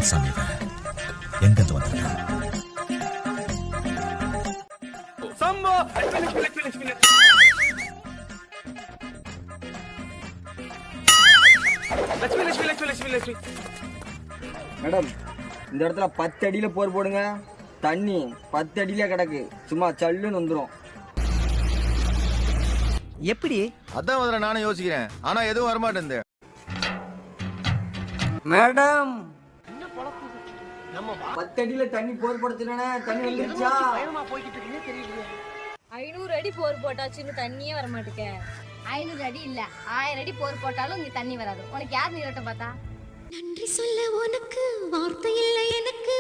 சாமி இவன் எங்கிருந்து வந்திருக்கான்? மேடம், இந்த இடத்துல 10 அடியில போர் போடுங்க. தண்ணி 10 அடியில கிடக்கு, சும்மா சல்லுன்னு வந்துடும். எப்படி? அதான் முதல்ல நானும் யோசிக்கிறேன், ஆனா எதுவும் வரமாட்டேன். மேடம், 10 அடியில தண்ணி போர் போடுறதுனால தண்ணி வந்துருச்சா? 500 அடி போர் போட்டாச்சுன்னு தண்ணியே வர மாட்டேங்க. 500 அடி இல்ல 1000 அடி போர் போட்டாலும் இங்க தண்ணி வராது. உனக்கு யார் நீரோட்டம் பார்த்தா? நன்றி சொல்ல உனக்கு வார்த்தை இல்லை எனக்கு.